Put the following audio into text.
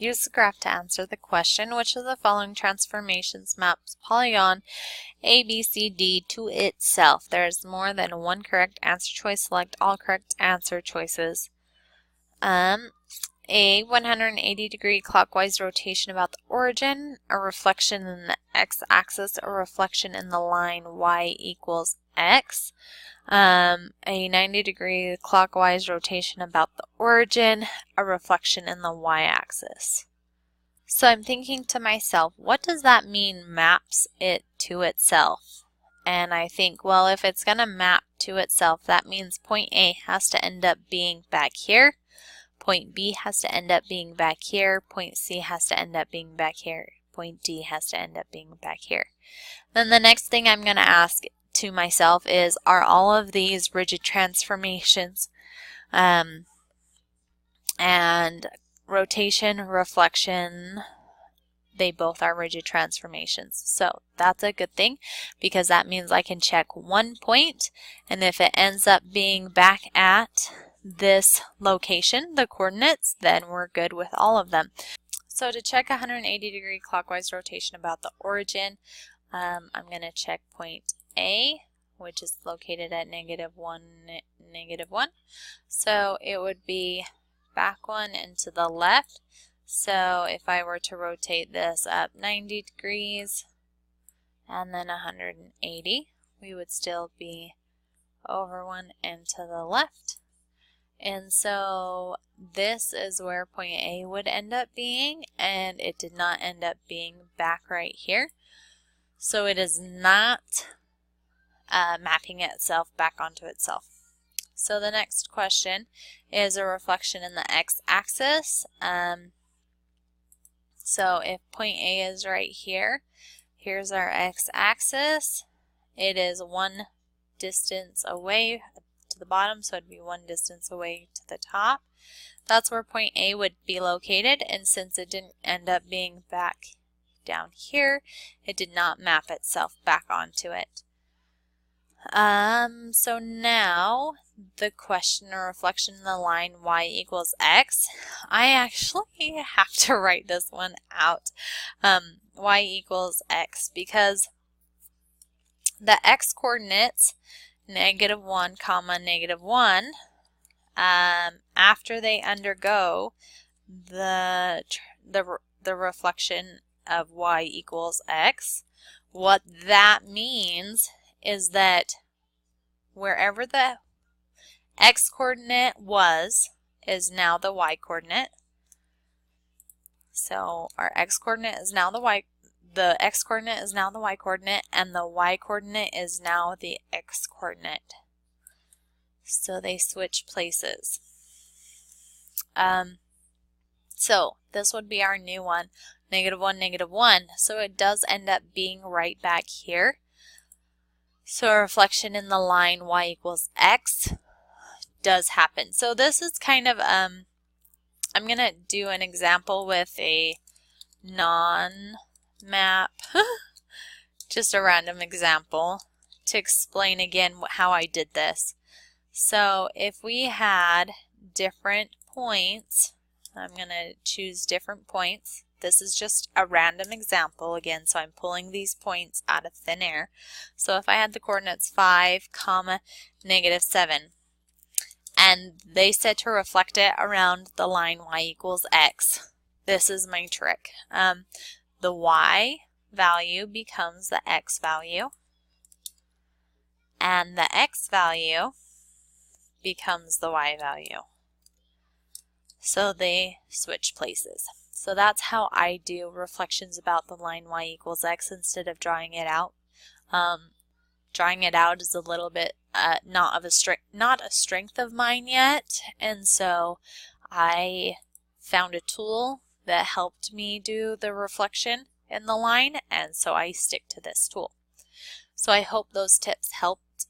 Use the graph to answer the question, which of the following transformations maps polygon ABCD to itself? There is more than one correct answer choice. Select all correct answer choices. A 180-degree clockwise rotation about the origin, a reflection in the x-axis, a reflection in the line y equals x. A 90-degree clockwise rotation about the origin, a reflection in the y-axis. So I'm thinking to myself, what does that mean maps it to itself? And I think, well, if it's going to map to itself, that means point A has to end up being back here. Point B has to end up being back here. Point C has to end up being back here. Point D has to end up being back here. Then the next thing I'm going to ask to myself is, are all of these rigid transformations? And rotation, reflection, they both are rigid transformations. So that's a good thing, because that means I can check one point, and if it ends up being back at this location, the coordinates, then we're good with all of them. So to check 180-degree clockwise rotation about the origin, I'm going to check point A, which is located at -1, -1. So it would be back one and to the left. So if I were to rotate this up 90 degrees and then 180, we would still be over one and to the left. And so this is where point A would end up being, and it did not end up being back right here. So it is not mapping itself back onto itself. So the next question is a reflection in the x-axis. So if point A is right here, here's our x-axis. It is one distance away to the bottom, so it'd be one distance away to the top. That's where point A would be located, and since it didn't end up being back down here, it did not map itself back onto it. So now the question or reflection in the line y equals x. I actually have to write this one out. Y equals x, because the x coordinates, -1, -1, after they undergo the reflection of y equals x, what that means is that wherever the x coordinate was is now the y coordinate. So our x coordinate is now the x coordinate is now the y coordinate, and the y coordinate is now the x coordinate. So they switch places. So this would be our new one, -1, -1. So it does end up being right back here. So a reflection in the line y equals x does happen. So this is kind of, I'm going to do an example with a non-map, just a random example to explain again how I did this. So if we had different points, I'm going to choose different points. This is just a random example again, so I'm pulling these points out of thin air. So if I had the coordinates 5, -7, and they said to reflect it around the line y equals x, this is my trick. The y value becomes the x value, and the x value becomes the y value. So they switch places. So that's how I do reflections about the line y equals x instead of drawing it out. Drawing it out is a little bit not a strength of mine yet, and so I found a tool that helped me do the reflection in the line, and so I stick to this tool. So I hope those tips helped